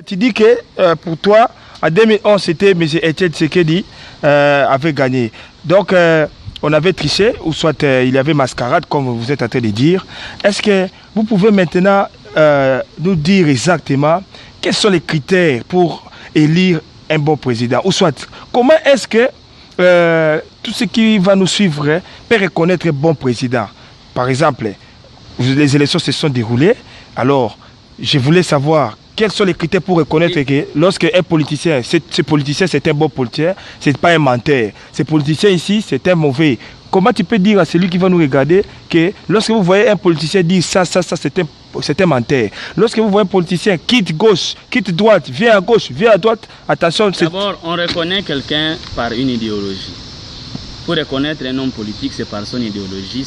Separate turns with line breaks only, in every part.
tu dis que pour toi, en 2011, c'était M. Etienne Tshisekedi avait gagné. Donc, on avait triché, ou soit il y avait mascarade, comme vous êtes en train de dire. Est-ce que vous pouvez maintenant nous dire exactement quels sont les critères pour élire un bon président? Ou soit, comment est-ce que tout ce qui va nous suivre peut reconnaître un bon président? Par exemple, les élections se sont déroulées. Alors, je voulais savoir quels sont les critères pour reconnaître que lorsque un politicien, ce politicien c'est un bon politicien, ce n'est pas un menteur. Ce politicien ici, c'est un mauvais. Comment tu peux dire à celui qui va nous regarder que lorsque vous voyez un politicien dire ça, c'est un menteur. Lorsque vous voyez un politicien quitte gauche, quitte droite, vient à gauche, vient à droite, attention.
D'abord, on reconnaît quelqu'un par une idéologie. Pour reconnaître un homme politique, c'est par son idéologie,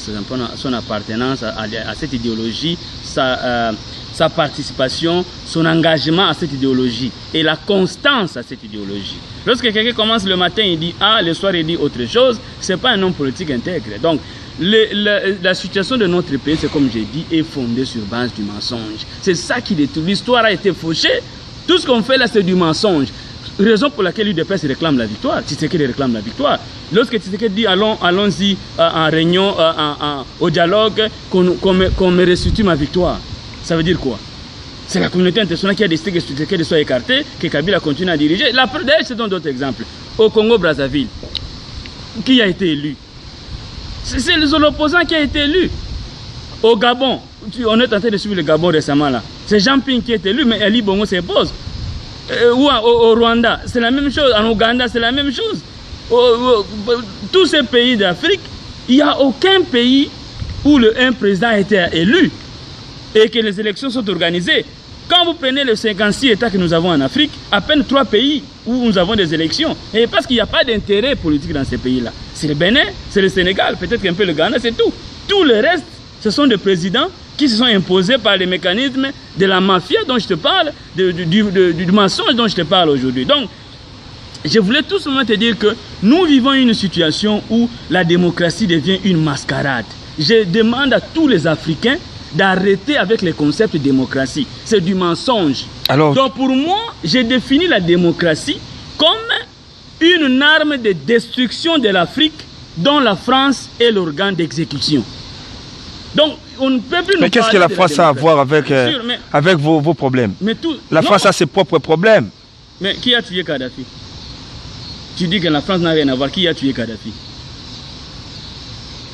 son appartenance à cette idéologie, sa participation, son engagement à cette idéologie et la constance à cette idéologie. Lorsque quelqu'un commence le matin, il dit A, le soir il dit autre chose, ce n'est pas un homme politique intègre. Donc, la situation de notre pays, c'est comme j'ai dit, est fondée sur base du mensonge. C'est ça qui détruit. L'histoire a été fauchée. Tout ce qu'on fait là, c'est du mensonge. Raison pour laquelle l'UDPS réclame la victoire. Tshisekedi réclame la victoire. Lorsque Tshisekedi dit allons-y en réunion, au dialogue, qu'on me restitue ma victoire, ça veut dire quoi? C'est la communauté internationale qui a décidé que Tshisekedi soit écarté, que Kabila continue à diriger. D'ailleurs, je donne d'autres exemples. Au Congo-Brazzaville, qui a été élu? C'est l'opposant qui a été élu. Au Gabon, on est en train de suivre le Gabon récemment là. C'est Jean Ping qui est élu, mais Ali Bongo s'impose. Ou au Rwanda, c'est la même chose. En Ouganda, c'est la même chose. Tous ces pays d'Afrique, il n'y a aucun pays où un président a été élu et que les élections sont organisées. Quand vous prenez les 56 États que nous avons en Afrique, à peine 3 pays où nous avons des élections. Et parce qu'il n'y a pas d'intérêt politique dans ces pays-là. C'est le Bénin, c'est le Sénégal, peut-être un peu le Ghana, c'est tout. Tout le reste, ce sont des présidents qui se sont imposés par les mécanismes de la mafia dont je te parle, du mensonge dont je te parle aujourd'hui. Donc, je voulais tout simplement te dire que nous vivons une situation où la démocratie devient une mascarade. Je demande à tous les Africains d'arrêter avec les concepts de démocratie. C'est du mensonge. Alors... Donc pour moi, j'ai défini la démocratie comme une arme de destruction de l'Afrique dont la France est l'organe d'exécution. Donc, on ne peut plus nous.
Mais qu'est-ce que la France a à voir avec, avec vos problèmes? La France a ses propres problèmes.
Mais qui a tué Kadhafi? Tu dis que la France n'a rien à voir. Qui a tué Kadhafi?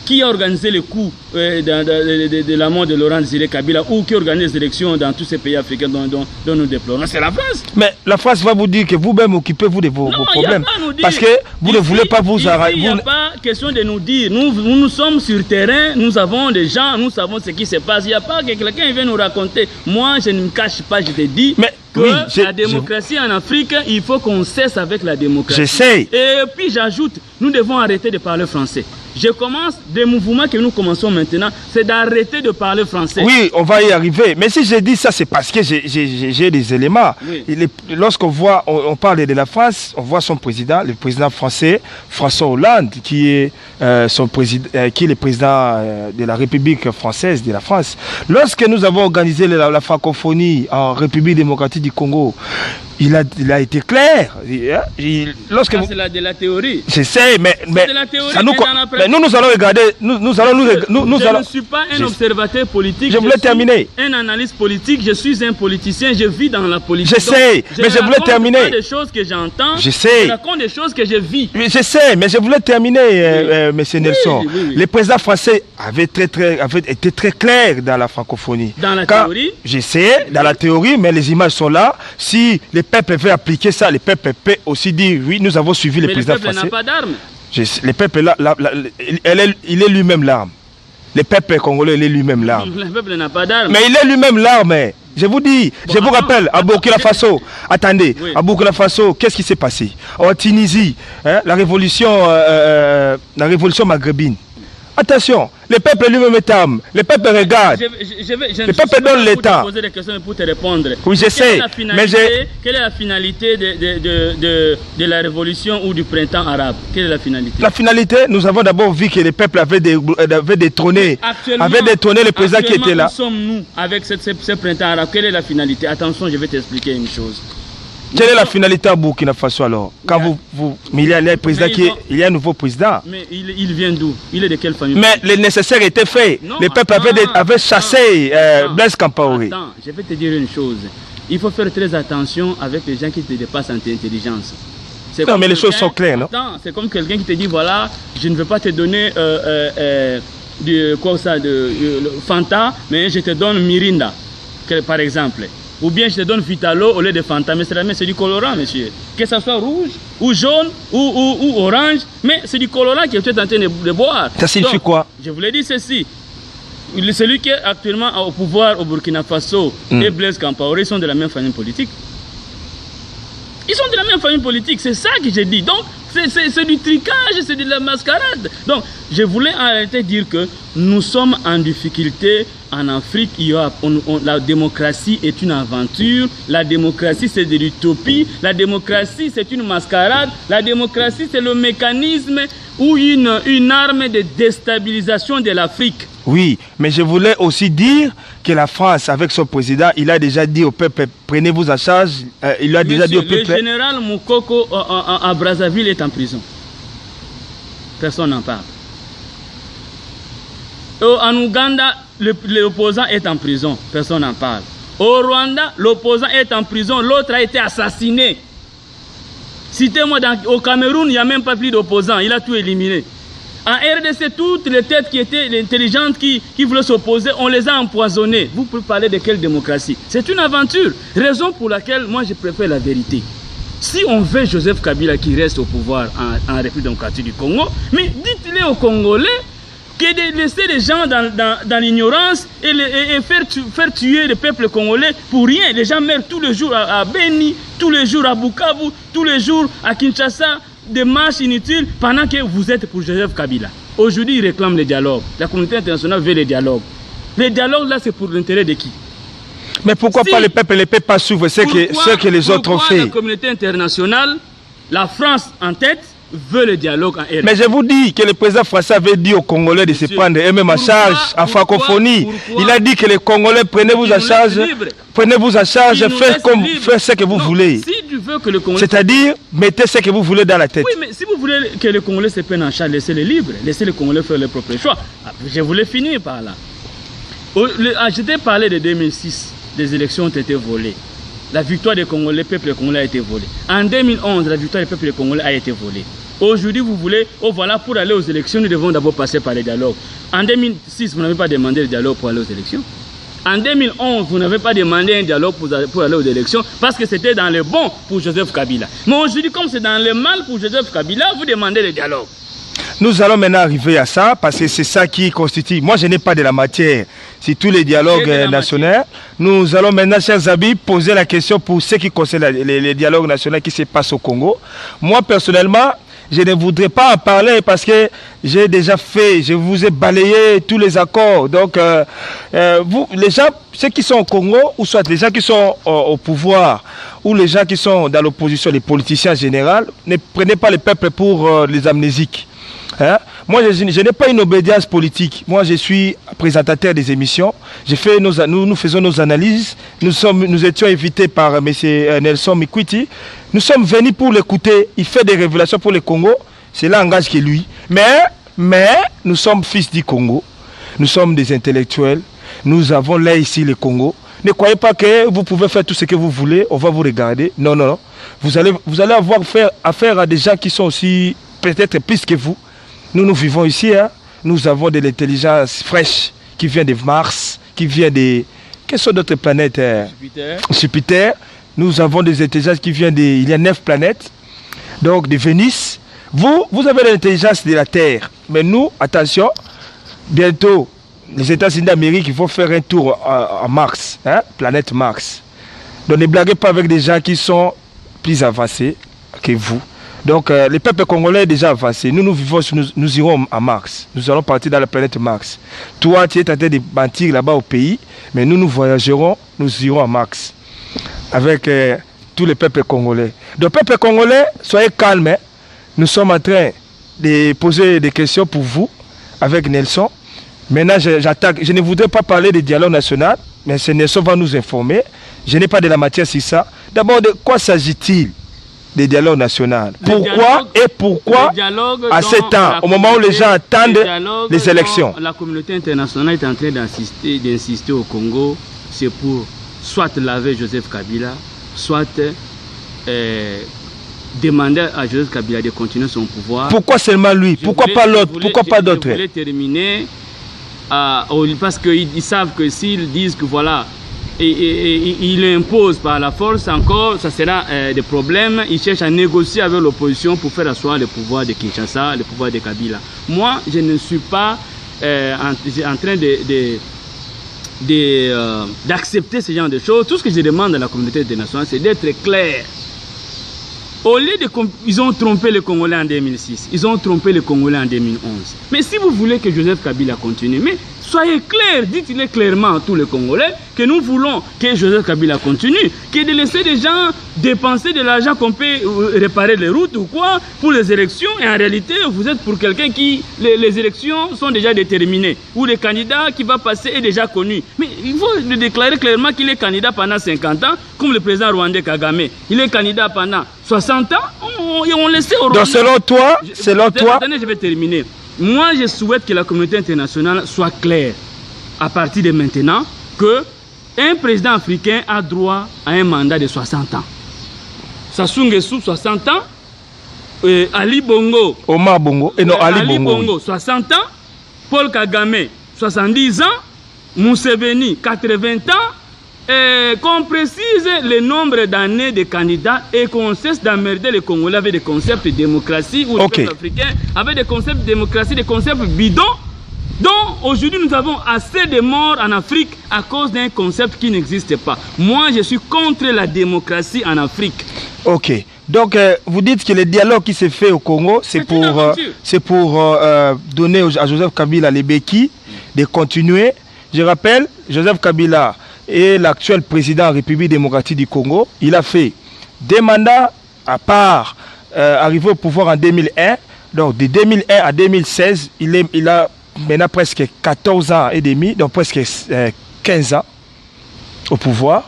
Qui a organisé le coup de la mort de Laurent Désiré Kabila ou qui organise les élections dans tous ces pays africains dont nous déplorons? C'est la France.
Mais la France va vous dire que vous-même occupez-vous de vos problèmes. Parce que vous ne voulez pas vous arrêter.
Il n'y a pas question de nous dire. Nous sommes sur terrain, nous avons des gens, nous savons ce qui se passe. Il n'y a pas que quelqu'un vienne nous raconter. Moi, je ne me cache pas, je te dis. Mais que la démocratie en Afrique, il faut qu'on cesse avec la démocratie.
J'essaie.
Et puis j'ajoute, nous devons arrêter de parler français. Je commence des mouvements que nous commençons maintenant, c'est d'arrêter de parler français.
Oui, on va y arriver. Mais si je dis ça, c'est parce que j'ai des éléments. Oui. Lorsqu'on voit, on parle de la France, on voit son président, le président français, François Hollande, qui est le président de la République française de la France. Lorsque nous avons organisé la francophonie en République démocratique du Congo, il a été clair.
C'est de la théorie.
J'essaie, mais
de la théorie,
ça nous allons regarder. Je
ne suis pas un observateur politique.
Je voulais terminer.
Un analyste politique. Je suis un politicien. Je vis dans la politique.
J'essaie, mais je voulais terminer.
Je raconte des choses que j'entends.
Je
raconte des choses que je vis.
J'essaie, mais je voulais terminer, monsieur Nelson. Les présidents français avaient été très clairs dans la francophonie.
Dans la théorie.
J'essaie, dans la théorie, mais les images sont là. Si les peuples veulent appliquer ça, les peuples peuvent aussi dire oui, nous avons suivi les présidents français.
Mais le peuple n'a pas d'armes.
Le peuple, il est lui-même l'arme. Le peuple congolais, il est lui-même l'arme.
Le peuple n'a pas d'armes.
Mais il est lui-même l'arme. Je vous dis, je vous rappelle, à Burkina Faso, attendez, à Burkina Faso, qu'est-ce qui s'est passé? En Tunisie, la révolution maghrébine. Attention, le peuple lui-même est âme. Le peuple regarde. Le peuple donne l'État.
Je vais te poser des questions pour te répondre.
Oui, je sais.
Quelle est la finalité de la révolution ou du printemps arabe? Quelle est la finalité?
La finalité, nous avons d'abord vu que le peuple avait détrôné le président qui était là.
Où sommes-nous avec ce printemps arabe? Quelle est la finalité? Attention, je vais t'expliquer une chose.
Quelle est la finalité à Burkina Faso alors? Quand mais il y a un président il y a un nouveau président.
Mais il vient d'où? Il est de quelle famille?
Mais le nécessaire était fait.
Non,
le peuple avait chassé Blaise Compaoré.
Attends, je vais te dire une chose. Il faut faire très attention avec les gens qui te dépassent en intelligence.
Non, mais les choses sont claires, non?
C'est comme quelqu'un qui te dit, voilà, je ne veux pas te donner Fanta, mais je te donne Mirinda, par exemple. Ou bien je te donne Vitalo au lieu de Fanta, mais c'est du colorant, monsieur. Que ça soit rouge, ou jaune, ou orange, mais c'est du colorant que tu es en train de boire.
Ça signifie quoi?
Je vous l'ai dit ceci. Celui qui est actuellement au pouvoir au Burkina Faso et Blaise Compaoré sont de la même famille politique. Ils sont de la même famille politique, c'est ça que j'ai dit. Donc, c'est du tricage, c'est de la mascarade. Donc, je voulais en réalité dire que nous sommes en difficulté en Afrique. La démocratie est une aventure. La démocratie, c'est de l'utopie. La démocratie, c'est une mascarade. La démocratie, c'est le mécanisme ou une arme de déstabilisation de l'Afrique.
Oui, mais je voulais aussi dire que la France, avec son président, il a déjà dit au peuple, prenez-vous en charge. Il a déjà dit au peuple...
Le général Moukoko à Brazzaville est en prison. Personne n'en parle. En Ouganda, l'opposant est en prison. Personne n'en parle. Au Rwanda, l'opposant est en prison. L'autre a été assassiné. Citez-moi, au Cameroun, il n'y a même pas plus d'opposants. Il a tout éliminé. En RDC, toutes les têtes qui étaient intelligentes, qui voulaient s'opposer, on les a empoisonnées. Vous pouvez parler de quelle démocratie? C'est une aventure. Raison pour laquelle moi je préfère la vérité. Si on veut Joseph Kabila qui reste au pouvoir en République démocratique du Congo, mais dites-le aux Congolais que de laisser les gens dans l'ignorance et faire tuer le peuple congolais pour rien. Les gens meurent tous les jours à Beni, tous les jours à Bukavu, tous les jours à Kinshasa, des marches inutiles pendant que vous êtes pour Joseph Kabila. Aujourd'hui, ils réclament le dialogue. La communauté internationale veut le dialogue. Le dialogue, là, c'est pour l'intérêt de qui?
Mais pourquoi pas le peuple ne peut pas suivre ce que les autres ont fait?
La communauté internationale, la France en tête, veut le dialogue en RDC.
Mais je vous dis que le président français avait dit aux Congolais de se prendre eux-mêmes en charge en francophonie. Il a dit que les Congolais, prenez-vous en charge, faites ce que vous voulez.
Si tu veux que le Congolais...
C'est-à-dire, mettez ce que vous voulez dans la tête.
Oui, mais si vous voulez que les Congolais se prennent en charge, laissez-les libres, laissez les Congolais faire leur propre choix. Je voulais finir par là. Je t'ai parlé de 2006, des élections ont été volées. La victoire des Congolais, le peuple congolais a été volé. En 2011, la victoire du peuple congolais a été volée. Aujourd'hui, vous voulez, voilà, pour aller aux élections, nous devons d'abord passer par les dialogues. En 2006, vous n'avez pas demandé le dialogue pour aller aux élections. En 2011, vous n'avez pas demandé un dialogue pour aller aux élections parce que c'était dans le bon pour Joseph Kabila. Mais aujourd'hui, comme c'est dans le mal pour Joseph Kabila, vous demandez le dialogue.
Nous allons maintenant arriver à ça parce que c'est ça qui constitue. Moi, je n'ai pas de la matière. C'est tous les dialogues nationaux. Nous allons maintenant, chers amis, poser la question pour ce qui concerne les dialogues nationaux qui se passent au Congo. Moi, personnellement, je ne voudrais pas en parler parce que j'ai déjà fait, je vous ai balayé tous les accords. Donc, vous, les gens, ceux qui sont au Congo, ou soit les gens qui sont au pouvoir, ou les gens qui sont dans l'opposition, les politiciens en général, ne prenez pas le peuple pour les amnésiques. Hein? Moi, je n'ai pas une obédience politique. Moi, je suis présentateur des émissions. Nous faisons nos analyses. Nous étions invités par M. Nelson Mikwiti. Nous sommes venus pour l'écouter. Il fait des révélations pour le Congo. C'est là engage que lui. Mais nous sommes fils du Congo. Nous sommes des intellectuels. Nous avons là ici le Congo. Ne croyez pas que vous pouvez faire tout ce que vous voulez. On va vous regarder. Non, non, non. Vous allez avoir affaire à des gens qui sont aussi peut-être plus que vous. Nous vivons ici, hein. Nous avons de l'intelligence fraîche qui vient de Mars, qui vient de... Quelles sont d'autres planètes? Jupiter. Nous avons des intelligences qui viennent de... Il y a 9 planètes, donc de Vénus. Vous avez l'intelligence de la Terre. Mais nous, attention, bientôt, les États-Unis d'Amérique vont faire un tour à Mars, hein, planète Mars. Donc ne blaguez pas avec des gens qui sont plus avancés que vous. Donc les peuples congolais est déjà avancé. Nous vivons, nous irons à Mars. Nous allons partir dans la planète Mars. Toi, tu es en train de bâtir là-bas au pays, mais nous voyagerons, nous irons à Mars. Avec tous les peuples congolais. Donc peuples congolais, soyez calmes. Hein. Nous sommes en train de poser des questions pour vous, avec Nelson. Maintenant, j'attaque. Je ne voudrais pas parler du dialogue national, mais c'est Nelson va nous informer. Je n'ai pas de la matière sur ça. D'abord, de quoi s'agit-il des dialogues nationaux? Pourquoi à ce temps, au moment où les gens attendent les élections?
La communauté internationale est en train d'insister au Congo, c'est pour soit laver Joseph Kabila, soit demander à Joseph Kabila de continuer son pouvoir.
Pourquoi seulement lui? Pourquoi pas l'autre? Pourquoi pas d'autres?
Je voulais terminer parce qu'ils savent que s'ils disent que voilà, il impose par la force encore, ça sera des problèmes. Ils cherchent à négocier avec l'opposition pour faire asseoir le pouvoir de Kinshasa, le pouvoir de Kabila. Moi, je ne suis pas en train d'accepter ce genre de choses. Tout ce que je demande à la communauté internationale, c'est d'être clair. Au lieu de... Ils ont trompé les Congolais en 2006, ils ont trompé les Congolais en 2011. Mais si vous voulez que Joseph Kabila continue, mais soyez clairs, dites-le clairement à tous les Congolais que nous voulons que Joseph Kabila continue, que de laisser des gens dépenser de l'argent qu'on peut réparer les routes ou quoi pour les élections. Et en réalité, vous êtes pour quelqu'un qui... Les élections sont déjà déterminées, ou le candidat qui va passer est déjà connu. Mais il faut le déclarer clairement qu'il est candidat pendant 50 ans, comme le président rwandais Kagame. Il est candidat pendant 60 ans, on laissait au Rwanda.
Donc selon toi,
Attendez, je vais terminer. Moi, je souhaite que la communauté internationale soit claire à partir de maintenant que un président africain a droit à un mandat de 60 ans. Sassou Nguesso, 60 ans. Ali Bongo.
Omar Bongo. Et non, Ali Bongo.
60 ans. Paul Kagame, 70 ans. Museveni, 80 ans. Qu'on précise le nombre d'années de candidats et qu'on cesse d'emmerder les Congolais avec des concepts de démocratie ou les peuples africains avec des concepts de démocratie, des concepts bidons. Donc aujourd'hui nous avons assez de morts en Afrique à cause d'un concept qui n'existe pas. Moi je suis contre la démocratie en Afrique.
Ok. Donc vous dites que le dialogue qui s'est fait au Congo, c'est pour donner à Joseph Kabila les béquilles de continuer. Je rappelle, Joseph Kabila et l'actuel président de la République démocratique du Congo, il a fait des mandats à part arrivé au pouvoir en 2001. Donc de 2001 à 2016, il a maintenant presque 14 ans et demi, donc presque 15 ans au pouvoir.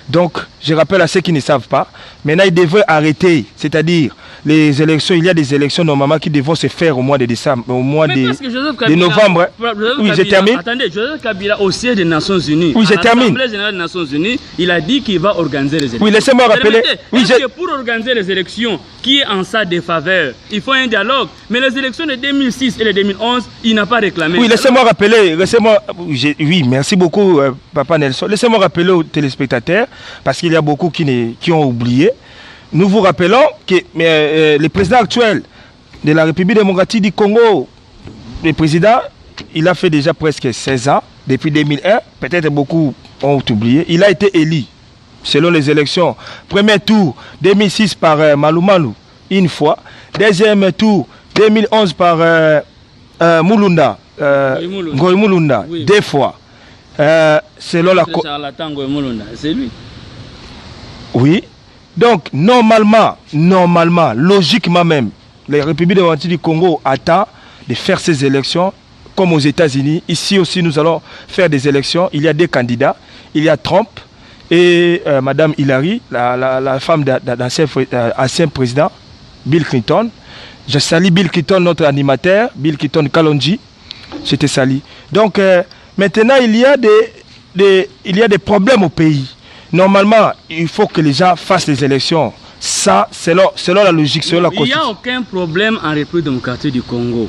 Donc je rappelle à ceux qui ne savent pas, maintenant il devrait arrêter, c'est-à-dire les élections, il y a des élections normalement qui devront se faire au mois de décembre, au mois de novembre. Oui, je termine.
Attendez, Joseph Kabila au siège des Nations Unies,
oui, je termine.
L'Assemblée générale des Nations Unies, il a dit qu'il va organiser les élections.
Oui, laissez-moi rappeler.
Oui, que pour organiser les élections, qui est en sa défaveur, il faut un dialogue. Mais les élections de 2006 et de 2011, il n'a pas réclamé.
Oui, laissez-moi rappeler. Oui, merci beaucoup, Papa Nelson. Laissez-moi rappeler aux téléspectateurs, parce qu'il y a beaucoup qui ont oublié. Nous vous rappelons que le président actuel de la République démocratique du Congo, le président, il a fait déjà presque 16 ans, depuis 2001, peut-être beaucoup ont oublié, il a été élu selon les élections. Premier tour, 2006 par Malou Malou, une fois. Deuxième tour, 2011 par Mulunda, Ngoy Mulunda, oui. 2 fois. Selon la...
C'est lui.
Oui. Donc, normalement, logiquement même, la République démocratique du Congo attend de faire ces élections comme aux États-Unis. Ici aussi, nous allons faire des élections. Il y a 2 candidats. Il y a Trump et Madame Hillary, la femme d'un ancien président, Bill Clinton. Je salue Bill Clinton, notre animateur, Bill Clinton Kalonji. Je te salue. Donc, maintenant, il y a des problèmes au pays. Normalement, il faut que les gens fassent les élections. Ça, selon la logique, selon la Constitution.
Il n'y a aucun problème en République démocratique du Congo.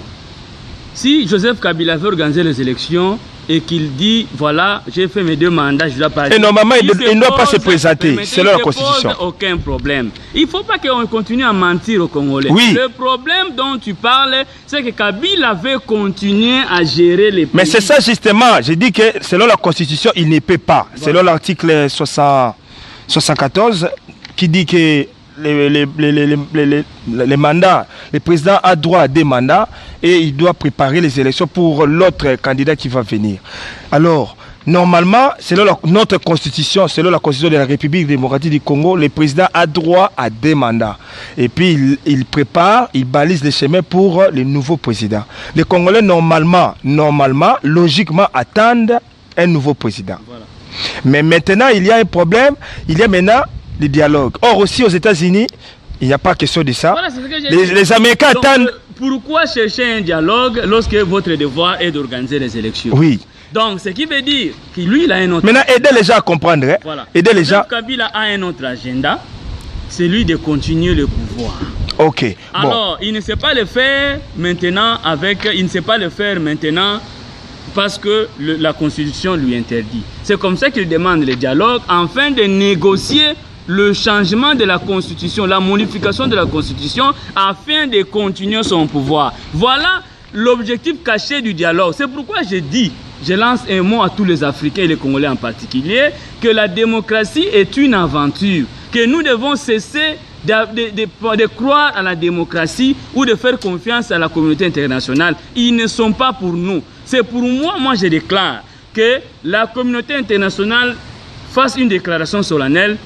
Si Joseph Kabila veut organiser les élections et qu'il dit, voilà, j'ai fait mes 2 mandats, je dois pas...
Et normalement, il ne doit pas se présenter, selon la Constitution.
Il ne pose aucun problème. Il ne faut pas qu'on continue à mentir aux Congolais.
Oui.
Le problème dont tu parles, c'est que Kabila veut continuer à gérer les pays.
Mais c'est ça justement, j'ai dit que selon la Constitution, il ne peut pas. Voilà. Selon l'article 74, qui dit que les mandats. Le président a droit à des mandats et il doit préparer les élections pour l'autre candidat qui va venir. Alors, normalement, selon notre constitution, selon la constitution de la République démocratique du Congo, le président a droit à des mandats. Et puis, il prépare, il balise les chemins pour le nouveau président. Les Congolais, normalement, logiquement, attendent un nouveau président. Voilà. Mais maintenant, il y a un problème, il y a maintenant le dialogue. Or, aussi aux États-Unis, il n'y a pas question de ça. Voilà, les Américains attendent...
Pourquoi chercher un dialogue lorsque votre devoir est d'organiser les élections?
Oui.
Donc, ce qui veut dire que lui, il a un autre...
Maintenant, aider les gens à comprendre. Hein?
Voilà.
Aider les gens...
Kabila a un autre agenda, c'est lui de continuer le pouvoir.
Ok.
Alors, il ne sait pas le faire maintenant il ne sait pas le faire maintenant parce que la Constitution lui interdit. C'est comme ça qu'il demande le dialogue afin de négocier le changement de la Constitution, la modification de la Constitution afin de continuer son pouvoir. Voilà l'objectif caché du dialogue. C'est pourquoi je lance un mot à tous les Africains et les Congolais en particulier, que la démocratie est une aventure, que nous devons cesser de croire à la démocratie ou de faire confiance à la communauté internationale. Ils ne sont pas pour nous. C'est pour moi, je déclare que la communauté internationale fasse une déclaration solennelle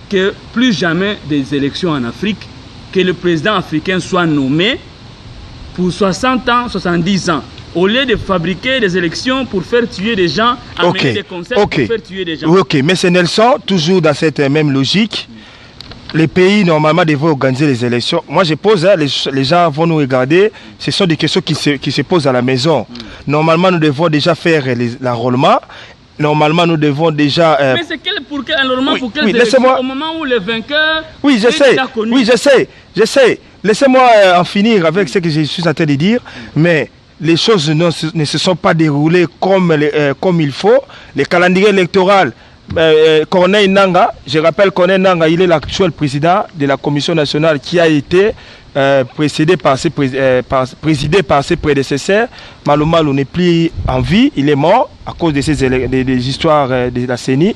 que plus jamais des élections en Afrique, que le président africain soit nommé pour 60 ans, 70 ans. Au lieu de fabriquer des élections pour faire tuer des gens, amener des concepts pour faire tuer des gens.
Ok, mais c'est Nelson, toujours dans cette même logique. Les pays, normalement, devraient organiser les élections. Moi, je pose, hein, les gens vont nous regarder. Ce sont des questions qui se posent à la maison. Normalement, nous devons déjà faire l'enrôlement. Normalement, nous devons déjà...
Mais c'est pour quel enrôlement, pour quelles élections? Au moment où le vainqueur...
Oui, je sais. Laissez-moi en finir avec ce que je suis en train de dire. Mais les choses ne se sont pas déroulées comme il faut. Le calendrier électoral... Corneille Nangaa, je rappelle Corneille Nangaa, il est l'actuel président de la Commission nationale qui a été présidé par ses prédécesseurs. Malou Malou n'est plus en vie, il est mort à cause de des histoires de la CENI.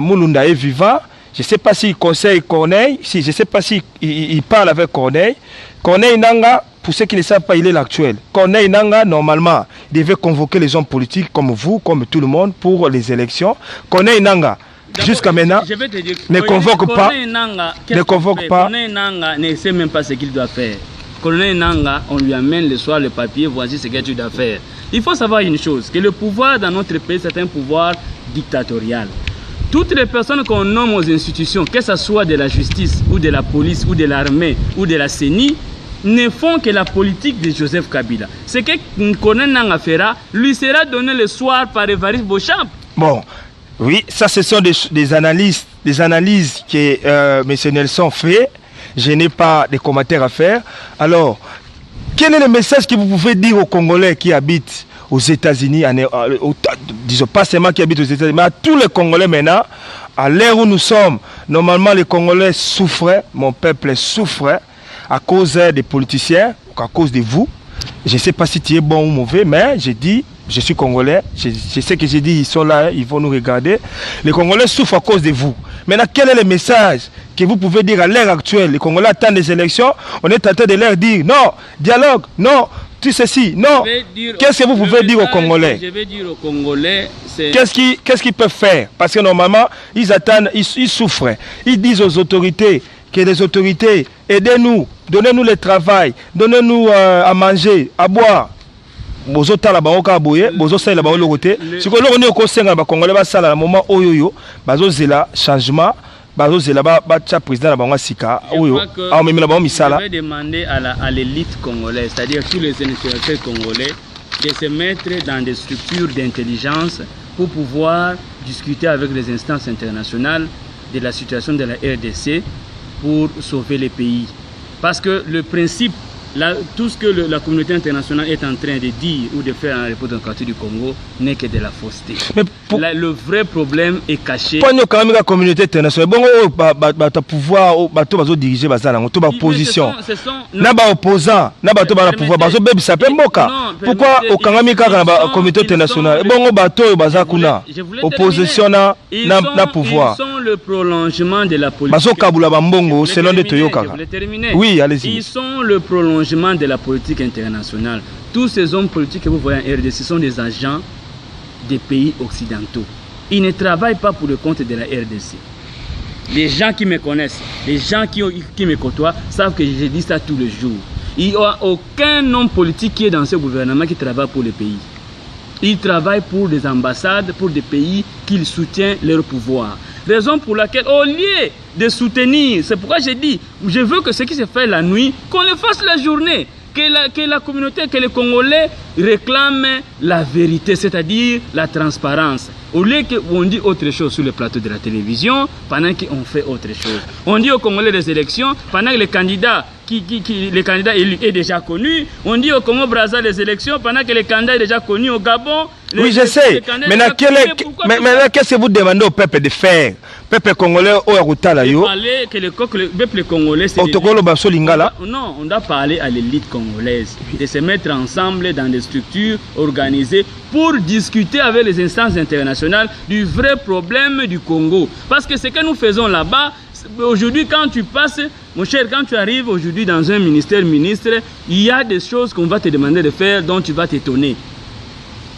Mulunda est vivant. Je ne sais pas s'il conseille Corneille, je ne sais pas s'il parle avec Corneille. Corneille Nangaa, pour ceux qui ne savent pas, il est l'actuel. Corneille Nangaa, normalement, il devait convoquer les hommes politiques comme vous, comme tout le monde, pour les élections. Corneille Nangaa, jusqu'à maintenant, ne convoque pas.
Corneille Nangaa ne sait même pas ce qu'il doit faire. Corneille Nangaa, on lui amène le soir le papier, voici ce que tu dois faire. Il faut savoir une chose, que le pouvoir dans notre pays, c'est un pouvoir dictatorial. Toutes les personnes qu'on nomme aux institutions, que ce soit de la justice, ou de la police, ou de l'armée, ou de la CENI, ne font que la politique de Joseph Kabila. Ce que Corneille Nangaa fera lui sera donné le soir par Évariste Beauchamp.
Bon, oui, ça ce sont des analyses que M. Nelson fait. Je n'ai pas de commentaires à faire. Alors, quel est le message que vous pouvez dire aux Congolais qui habitent aux États-Unis, disons pas seulement qui habitent aux États-Unis, mais à tous les Congolais maintenant, à l'ère où nous sommes, normalement les Congolais souffrent, mon peuple souffre, à cause des politiciens, à cause de vous. Je ne sais pas si tu es bon ou mauvais, mais je dis, je suis Congolais, je sais que j'ai dit, ils sont là, ils vont nous regarder. Les Congolais souffrent à cause de vous. Maintenant, quel est le message que vous pouvez dire à l'heure actuelle? Les Congolais attendent des élections, on est en train de leur dire, non, dialogue, non, tout ceci, non. Qu'est-ce que vous pouvez dire aux Congolais?
Je vais dire aux Congolais, c'est...
Qu'est-ce qu'ils peuvent faire? Parce que normalement, ils attendent, ils souffrent. Ils disent aux autorités, que les autorités, aidez-nous, donnez-nous le travail, donnez-nous à manger, à boire. Bozo tala baoka boye, bozo sala ba olokote. Siko loko ni okosenga ba Congolais ba sala na moment oyoyo, bazo zela changement, bazo zela ba cha président na bango sika oyo. A memela ba misala.
Je vais demander à l'élite congolaise, c'est-à-dire tous les intellectuels congolais, de se mettre dans des structures d'intelligence pour pouvoir discuter avec les instances internationales de la situation de la RDC pour sauver les pays. Parce que le principe tout ce que la communauté internationale est en train de dire ou de faire en République démocratique du Congo n'est que de la fausseté. Le vrai problème est caché.
Pourquoi la communauté internationale pouvoir diriger l'opposition? Opposants, pourquoi au communauté internationale opposition na pouvoir?
Ils sont le prolongement de la politique.
Oui, allez-y.
Ils sont le prolongement de la politique internationale. Tous ces hommes politiques que vous voyez en RDC sont des agents des pays occidentaux. Ils ne travaillent pas pour le compte de la RDC. Les gens qui me connaissent, les gens qui me côtoient, savent que je dis ça tous les jours. Il n'y a aucun homme politique qui est dans ce gouvernement qui travaille pour le pays. Ils travaillent pour des ambassades, pour des pays qu'ils soutiennent leur pouvoir. Raison pour laquelle, au lieu de soutenir, c'est pourquoi j'ai dit, je veux que ce qui se fait la nuit, qu'on le fasse la journée. Que la communauté, que les Congolais réclament la vérité, c'est-à-dire la transparence. Au lieu qu'on dit autre chose sur le plateau de la télévision, pendant qu'on fait autre chose. On dit aux Congolais des élections, pendant que le candidat est déjà connu. On dit au Congo-Brazza les élections, pendant que le candidat est déjà connu au Gabon.
Oui, je sais. Maintenant, qu'est-ce que vous demandez au peuple de faire? Peuple congolais au Arutala yo.
Que le peuple congolais c'est non, on doit parler à l'élite congolaise de se mettre ensemble dans des structures organisées pour discuter avec les instances internationales du vrai problème du Congo. Parce que ce que nous faisons là-bas, aujourd'hui quand tu passes, mon cher, quand tu arrives aujourd'hui dans un ministère, il y a des choses qu'on va te demander de faire dont tu vas t'étonner.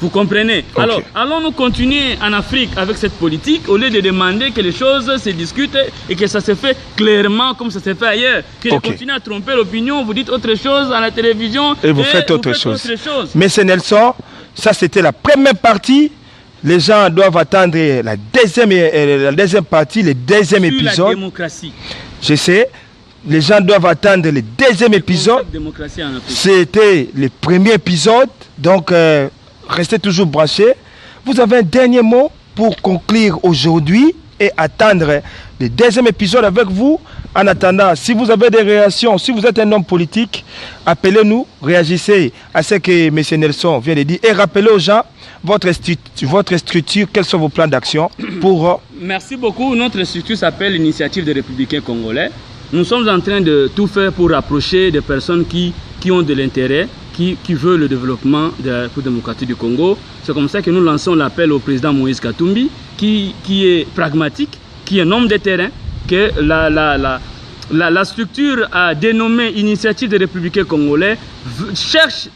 Vous comprenez? Okay. Alors, allons-nous continuer en Afrique avec cette politique au lieu de demander que les choses se discutent et que ça se fait clairement comme ça se fait ailleurs. Que de continuer à tromper l'opinion, vous dites autre chose à la télévision
et vous faites autre chose. Mais c'est Nelson, ça c'était la première partie. Les gens doivent attendre la deuxième partie, le deuxième épisode.
Sur la démocratie.
Je sais. Les gens doivent attendre le deuxième épisode. C'était le premier épisode. Donc, restez toujours branchés. Vous avez un dernier mot pour conclure aujourd'hui et attendre le deuxième épisode avec vous. En attendant, si vous avez des réactions, si vous êtes un homme politique, appelez-nous, réagissez à ce que M. Nelson vient de dire et rappelez aux gens votre structure, quels sont vos plans d'action pour...
Merci beaucoup. Notre structure s'appelle l'Initiative des Républicains Congolais. Nous sommes en train de tout faire pour rapprocher des personnes qui ont de l'intérêt, qui veulent le développement de la République démocratique du Congo. C'est comme ça que nous lançons l'appel au président Moïse Katumbi, qui est pragmatique, qui est un homme de terrain, que la structure a dénommée Initiative des Républicains Congolais cherche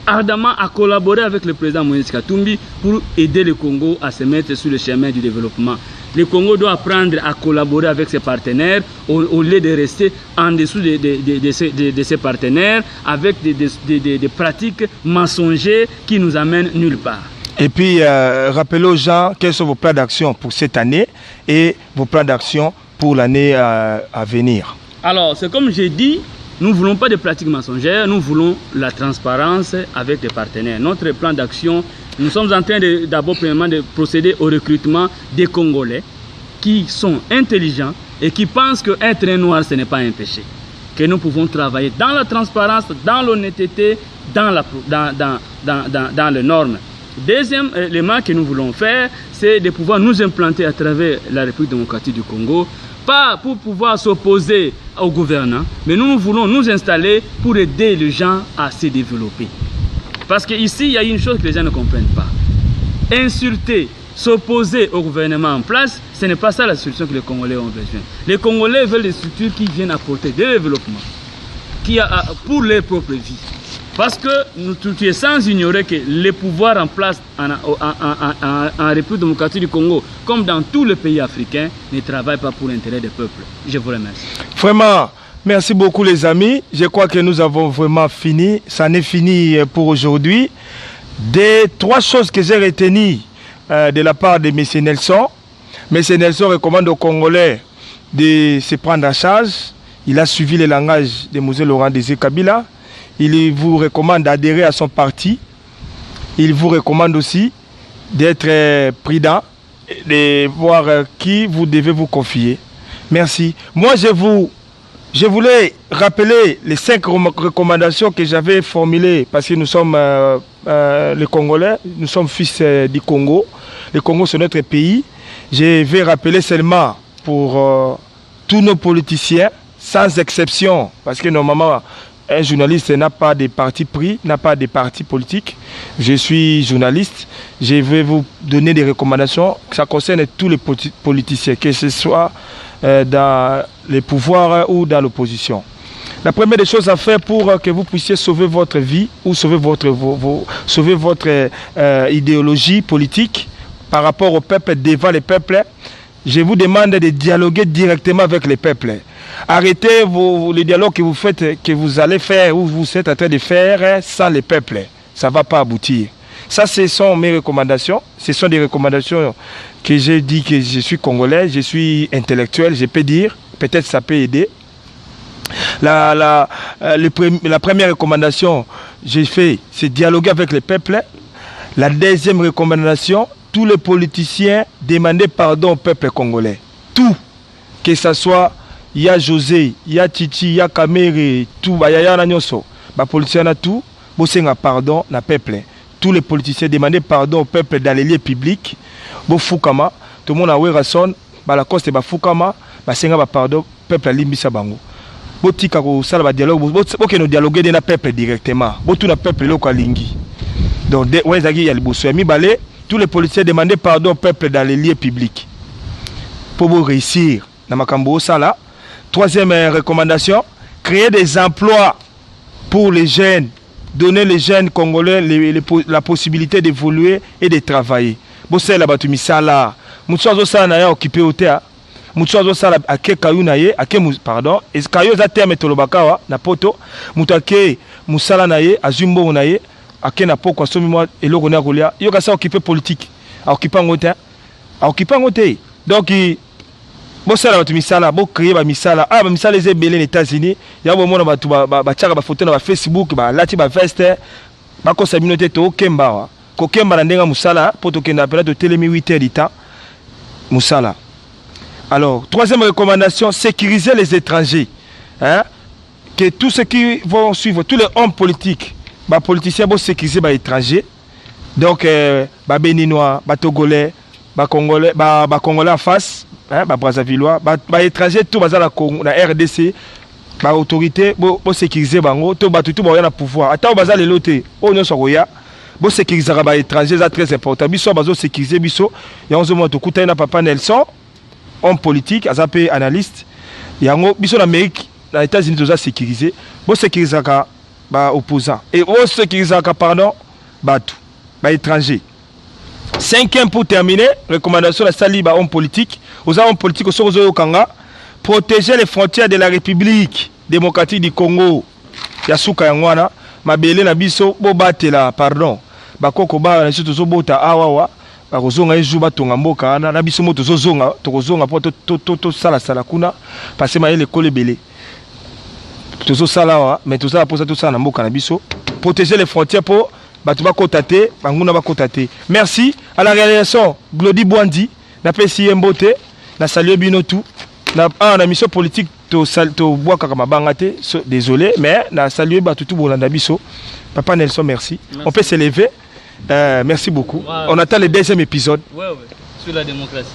ardemment à collaborer avec le président Moïse Katumbi pour aider le Congo à se mettre sur le chemin du développement. Le Congo doit apprendre à collaborer avec ses partenaires au lieu de rester en dessous de ses partenaires avec des pratiques mensongères qui nous amènent nulle part.
Et puis, rappelez aux gens quels sont vos plans d'action pour cette année et vos plans d'action pour l'année à venir.
Alors, c'est comme j'ai dit, nous ne voulons pas de pratiques mensongères, nous voulons la transparence avec les partenaires. Notre plan d'action, nous sommes en train d'abord premièrement de procéder au recrutement des Congolais qui sont intelligents et qui pensent qu'être un noir ce n'est pas un péché. Que nous pouvons travailler dans la transparence, dans l'honnêteté, dans les normes. Deuxième élément que nous voulons faire, c'est de pouvoir nous implanter à travers la République démocratique du Congo, pas pour pouvoir s'opposer au gouvernement, mais nous voulons nous installer pour aider les gens à se développer. Parce qu'ici, il y a une chose que les gens ne comprennent pas. Insulter, s'opposer au gouvernement en place, ce n'est pas ça la solution que les Congolais ont besoin. Les Congolais veulent des structures qui viennent apporter des développements pour leur propre vie. Parce que tu es sans ignorer que les pouvoirs en place en République démocratique du Congo, comme dans tous les pays africains, ne travaillent pas pour l'intérêt des peuples. Je vous remercie.
Vraiment, merci beaucoup les amis. Je crois que nous avons vraiment fini. Ça n'est fini pour aujourd'hui. Des trois choses que j'ai retenues de la part de M. Nelson. M. Nelson recommande aux Congolais de se prendre en charge. Il a suivi le langage de M. Laurent Désiré Kabila. Il vous recommande d'adhérer à son parti. Il vous recommande aussi d'être prudent, de voir qui vous devez vous confier. Merci. Moi, Je voulais rappeler les 5 recommandations que j'avais formulées parce que nous sommes les Congolais, nous sommes fils du Congo. Le Congo, c'est notre pays. Je vais rappeler seulement pour tous nos politiciens, sans exception, parce que normalement, un journaliste n'a pas de parti pris, n'a pas de parti politique. Je suis journaliste. Je vais vous donner des recommandations. Ça concerne tous les politiciens, que ce soit dans les pouvoirs ou dans l'opposition. La première des choses à faire pour que vous puissiez sauver votre vie ou sauver votre idéologie politique par rapport au peuple, devant les peuples, je vous demande de dialoguer directement avec les peuples. Arrêtez les dialogues que vous faites, que vous allez faire ou vous êtes en train de faire sans les peuples. Ça ne va pas aboutir. Ça, ce sont mes recommandations. Ce sont des recommandations que j'ai dit que je suis congolais, je suis intellectuel, je peux dire. Peut-être ça peut aider. La première recommandation, j'ai fait, c'est dialoguer avec les peuples. La deuxième recommandation, tous les politiciens demander pardon au peuple congolais. Tout. Que ce soit, il y a José, il y a Titi, il y a Kamere, tout, il y a Nanyoso. Les politiciens ont tout, ils pardon au peuple. Tous les politiciens demander pardon au peuple dans les lieux publics. Fukama, tout le monde a raison, la cause de Fukama, pardon au peuple à Limbisa Bango. Botika ko sala dialogue, boke no dialoguer na peuple directement. Botu na peuple loko lingi. Donc wenzaki ya liboso ya mibale, tous les policiers demandaient pardon au peuple dans les lieux publics. Pour vous réussir na makambo sala. Troisième recommandation, créer des emplois pour les jeunes, donner les jeunes congolais la possibilité d'évoluer et de travailler. Bosse la batu misala, mutuazo sala na ya occupé hotel. Mutuazo sala ake kayu na ye, ake pardon, et kayu za terme tolobakawa na poto, mutake musala na ye, azumbo na ye, ake na poko asomi moi eloko na kolia, yo ka sa occupé politique, a occupé ngote. Donc bosala batu misala, bo créer ba misala, ba misala les belé les États-Unis, ya bo mona batu ba tchaka ba photo na Facebook, ba lati ba veste, ba ko sa communauté to kemba wa. Ko kemba na ndenga musala, poto kenda pela de telemi 8 heures d'ita musala. Alors, troisième recommandation, sécuriser les étrangers. Hein? Que tous ceux qui vont suivre, tous les hommes politiques, les politiciens vont sécuriser les étrangers. Donc, les Béninois, les Togolais, les Congolais en face, les Brazzavillois, les étrangers, tout la RDC, les autorités vont sécuriser tout le pouvoir. Attends, les lotés, on est sécuriser les étrangers, c'est très important. Ils sont sécurisés, ils sont Papa Nelson. Homme politique, azapé analyste, yango biso l'Amérique, les États-Unis doivent sécuriser, bo sécuriser ba opposant et bo sécuriser pardon batu, ba étranger. Cinquième pour terminer, recommandation la sali ba homme politique, aux hommes politiques au Sozo Kanga, protéger les frontières de la République démocratique du Congo. Yasuka yangwana, mabele na biso bo batela pardon. Ba koko ba na surtout zo bota awawa. Bakozonga ejuba tonga mboka na biso moto zozonga tokozonga po to sala kuna parce que maele kole belé tozo sala wa mais to sala pour ça tout ça na mboka na biso protéger les frontières pour batu ba kotate banguna ba kotate. Merci à la réalisation Glody Bwandi na pesi mbote na saluer bino tout na mission politique to bois kaka mabanga te désolé mais na saluer batu tout bolanda biso. Papa Nelson merci. On peut s'élever. Merci beaucoup. Wow. On attend le deuxième épisode.
Ouais, sur la démocratie.